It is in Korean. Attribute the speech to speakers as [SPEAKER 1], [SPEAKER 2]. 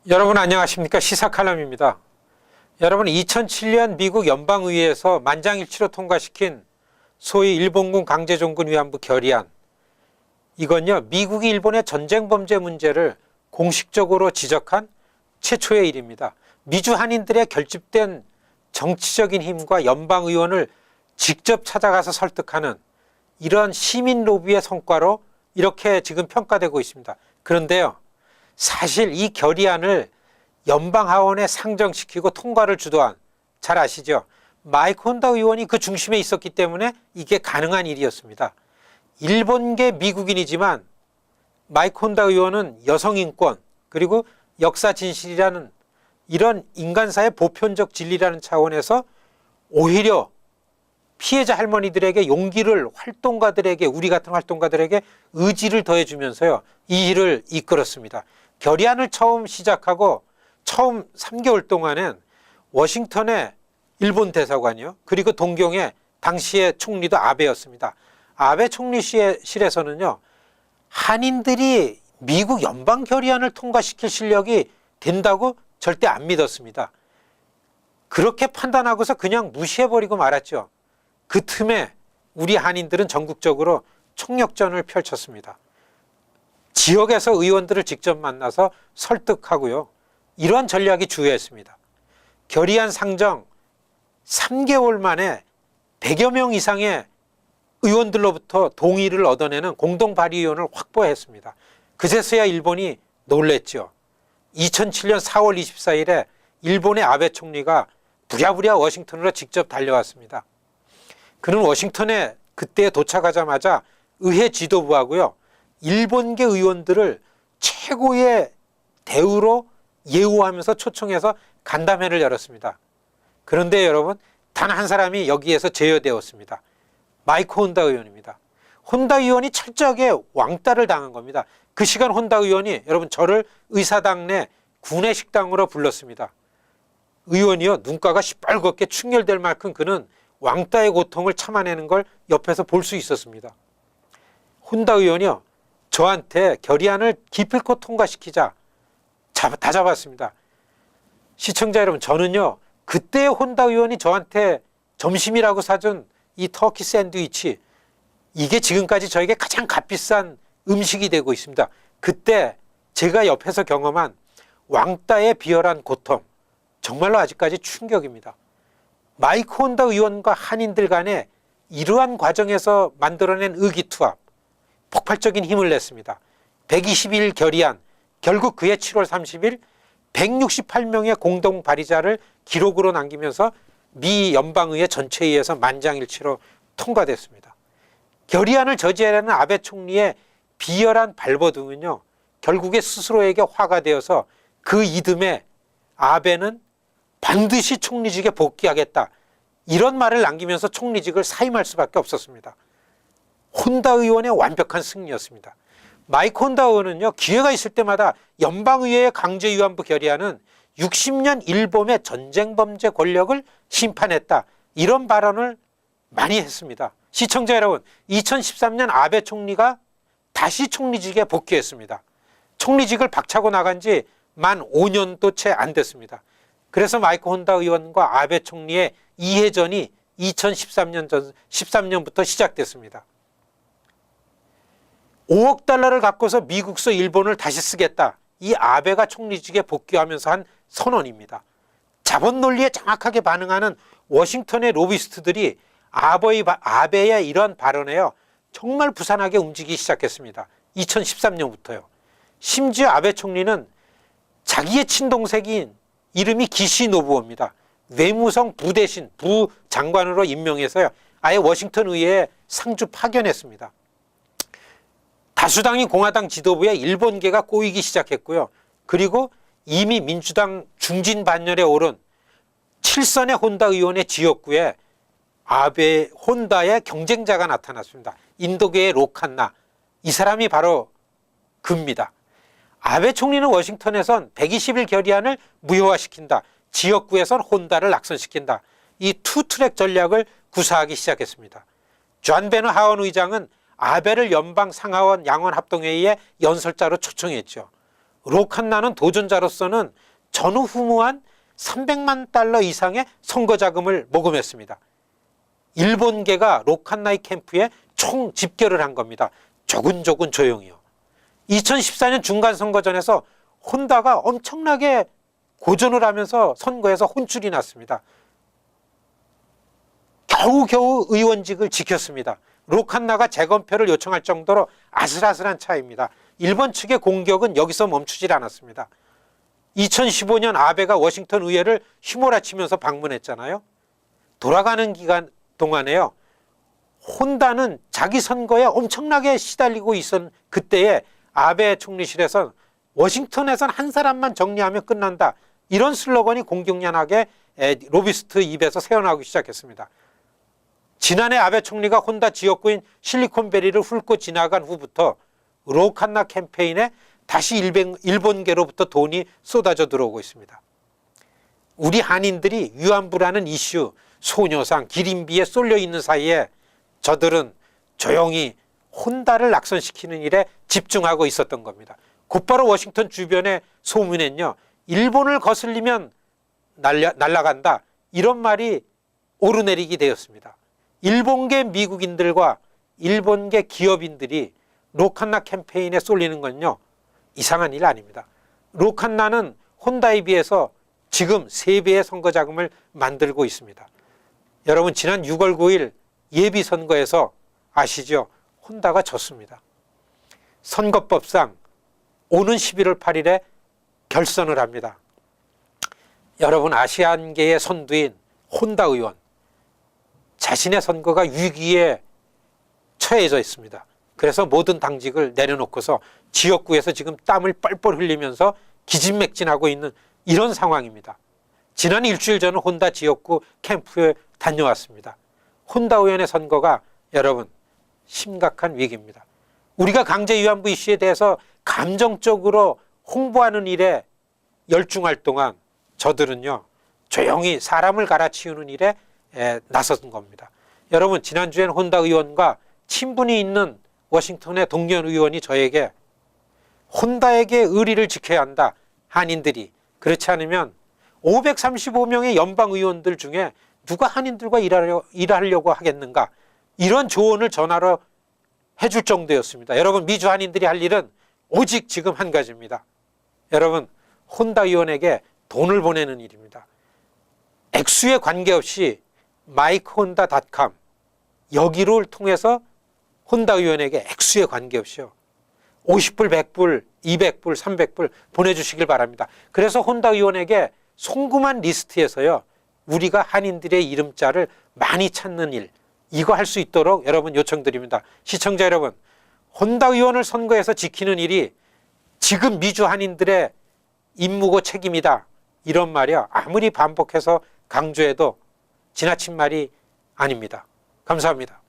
[SPEAKER 1] 여러분 안녕하십니까? 시사칼럼입니다. 여러분 2007년 미국 연방의회에서 만장일치로 통과시킨 소위 일본군 강제종군 위안부 결의안, 이건요 미국이 일본의 전쟁 범죄 문제를 공식적으로 지적한 최초의 일입니다. 미주 한인들의 결집된 정치적인 힘과 연방의원을 직접 찾아가서 설득하는 이런 시민 로비의 성과로 이렇게 지금 평가되고 있습니다. 그런데요, 사실 이 결의안을 연방하원에 상정시키고 통과를 주도한, 잘 아시죠? 마이크 혼다 의원이 그 중심에 있었기 때문에 이게 가능한 일이었습니다. 일본계 미국인이지만 마이크 혼다 의원은 여성인권 그리고 역사 진실이라는 이런 인간사의 보편적 진리라는 차원에서 오히려 피해자 할머니들에게 용기를, 활동가들에게, 우리 같은 활동가들에게 의지를 더해주면서요 이 일을 이끌었습니다. 결의안을 처음 시작하고 처음 3개월 동안은 워싱턴의 일본 대사관이요, 그리고 동경의 당시의 총리도 아베였습니다. 아베 총리실에서는요 한인들이 미국 연방 결의안을 통과시킬 실력이 된다고 절대 안 믿었습니다. 그렇게 판단하고서 그냥 무시해버리고 말았죠. 그 틈에 우리 한인들은 전국적으로 총력전을 펼쳤습니다. 지역에서 의원들을 직접 만나서 설득하고요, 이러한 전략이 주요했습니다. 결의안 상정 3개월 만에 100여 명 이상의 의원들로부터 동의를 얻어내는 공동 발의위원을 확보했습니다. 그제서야 일본이 놀랬죠. 2007년 4월 24일에 일본의 아베 총리가 부랴부랴 워싱턴으로 직접 달려왔습니다. 그는 워싱턴에 그때 도착하자마자 의회 지도부하고요 일본계 의원들을 최고의 대우로 예우하면서 초청해서 간담회를 열었습니다. 그런데 여러분, 단 한 사람이 여기에서 제외되었습니다. 마이크 혼다 의원입니다. 혼다 의원이 철저하게 왕따를 당한 겁니다. 그 시간 혼다 의원이 여러분 저를 의사당 내 구내식당으로 불렀습니다. 의원이요 눈가가 시뻘겋게 충혈될 만큼 그는 왕따의 고통을 참아내는 걸 옆에서 볼 수 있었습니다. 혼다 의원이요 저한테 결의안을 기필코 통과시키자 다 잡았습니다. 시청자 여러분, 저는요 그때 혼다 의원이 저한테 점심이라고 사준 이 터키 샌드위치, 이게 지금까지 저에게 가장 값비싼 음식이 되고 있습니다. 그때 제가 옆에서 경험한 왕따의 비열한 고통, 정말로 아직까지 충격입니다. 마이크 혼다 의원과 한인들 간에 이러한 과정에서 만들어낸 의기투합, 폭발적인 힘을 냈습니다. 120일 결의안, 결국 그해 7월 30일 168명의 공동 발의자를 기록으로 남기면서 미 연방의회 전체회의에서 만장일치로 통과됐습니다. 결의안을 저지하려는 아베 총리의 비열한 발버둥은요 결국에 스스로에게 화가 되어서 그 이듬해 아베는 반드시 총리직에 복귀하겠다, 이런 말을 남기면서 총리직을 사임할 수밖에 없었습니다. 혼다 의원의 완벽한 승리였습니다. 마이크 혼다 의원은요 기회가 있을 때마다 연방의회의 강제위안부 결의안은 60년 일본의 전쟁범죄 권력을 심판했다, 이런 발언을 많이 했습니다. 시청자 여러분, 2013년 아베 총리가 다시 총리직에 복귀했습니다. 총리직을 박차고 나간 지 만 5년도 채 안 됐습니다. 그래서 마이크 혼다 의원과 아베 총리의 이해전이 13년부터 시작됐습니다. 5억 달러를 갖고서 미국서 일본을 다시 쓰겠다, 이 아베가 총리직에 복귀하면서 한 선언입니다. 자본 논리에 정확하게 반응하는 워싱턴의 로비스트들이 아베의 이런 발언에요 정말 부산하게 움직이기 시작했습니다. 2013년부터요. 심지어 아베 총리는 자기의 친동생인 이름이 기시 노부오입니다. 외무성 부대신, 부장관으로 임명해서요 아예 워싱턴 의회에 상주 파견했습니다. 다수당인 공화당 지도부에 일본계가 꼬이기 시작했고요. 그리고 이미 민주당 중진 반열에 오른 7선의 혼다 의원의 지역구에 아베 혼다의 경쟁자가 나타났습니다. 인도계의 로칸나, 이 사람이 바로 그입니다. 아베 총리는 워싱턴에선 120일 결의안을 무효화시킨다, 지역구에선 혼다를 낙선시킨다, 이 투트랙 전략을 구사하기 시작했습니다. 존 베너 하원 의장은 아베를 연방 상하원 양원 합동회의에 연설자로 초청했죠. 록한나는 도전자로서는 전후무한 300만 달러 이상의 선거 자금을 모금했습니다. 일본계가 록한나의 캠프에 총 집결을 한 겁니다. 조근조근 조용히요. 2014년 중간선거전에서 혼다가 엄청나게 고전을 하면서 선거에서 혼쭐이 났습니다. 겨우겨우 의원직을 지켰습니다. 록한나가 재검표를 요청할 정도로 아슬아슬한 차이입니다. 일본 측의 공격은 여기서 멈추질 않았습니다. 2015년 아베가 워싱턴 의회를 휘몰아치면서 방문했잖아요. 돌아가는 기간 동안에요, 혼다는 자기 선거에 엄청나게 시달리고 있었던 그때에 아베 총리실에서 워싱턴에선 한 사람만 정리하면 끝난다, 이런 슬로건이 공공연하게 로비스트 입에서 새어나오기 시작했습니다. 지난해 아베 총리가 혼다 지역구인 실리콘밸리를 훑고 지나간 후부터 록한나 캠페인에 다시 일본계로부터 돈이 쏟아져 들어오고 있습니다. 우리 한인들이 위안부라는 이슈, 소녀상, 기린비에 쏠려 있는 사이에 저들은 조용히 혼다를 낙선시키는 일에 집중하고 있었던 겁니다. 곧바로 워싱턴 주변의 소문엔요, 일본을 거슬리면 날아간다, 이런 말이 오르내리게 되었습니다. 일본계 미국인들과 일본계 기업인들이 록한나 캠페인에 쏠리는 건요, 이상한 일 아닙니다. 록한나는 혼다에 비해서 지금 3배의 선거 자금을 만들고 있습니다. 여러분, 지난 6월 9일 예비선거에서 아시죠? 혼다가 졌습니다. 선거법상 오는 11월 8일에 결선을 합니다. 여러분, 아시안계의 선두인 혼다 의원, 자신의 선거가 위기에 처해져 있습니다. 그래서 모든 당직을 내려놓고서 지역구에서 지금 땀을 뻘뻘 흘리면서 기진맥진하고 있는 이런 상황입니다. 지난 일주일 전은 혼다 지역구 캠프에 다녀왔습니다. 혼다 의원의 선거가 여러분 심각한 위기입니다. 우리가 강제 위안부 이슈에 대해서 감정적으로 홍보하는 일에 열중할 동안 저들은요, 조용히 사람을 갈아치우는 일에 나선 겁니다. 여러분, 지난주엔 혼다 의원과 친분이 있는 워싱턴의 동료 의원이 저에게 혼다에게 의리를 지켜야 한다, 한인들이. 그렇지 않으면 535명의 연방 의원들 중에 누가 한인들과 일하려고 하겠는가, 이런 조언을 전화로 해줄 정도였습니다. 여러분, 미주 한인들이 할 일은 오직 지금 한 가지입니다. 여러분, 혼다 의원에게 돈을 보내는 일입니다. 액수에 관계없이 마이크혼다.com 여기를 통해서 혼다 의원에게 액수에 관계없이요, 50불, 100불, 200불, 300불 보내주시길 바랍니다. 그래서 혼다 의원에게 송금한 리스트에서요, 우리가 한인들의 이름자를 많이 찾는 일, 이거 할 수 있도록 여러분 요청드립니다. 시청자 여러분, 혼다 의원을 선거에서 지키는 일이 지금 미주 한인들의 임무고 책임이다, 이런 말이야 아무리 반복해서 강조해도 지나친 말이 아닙니다. 감사합니다.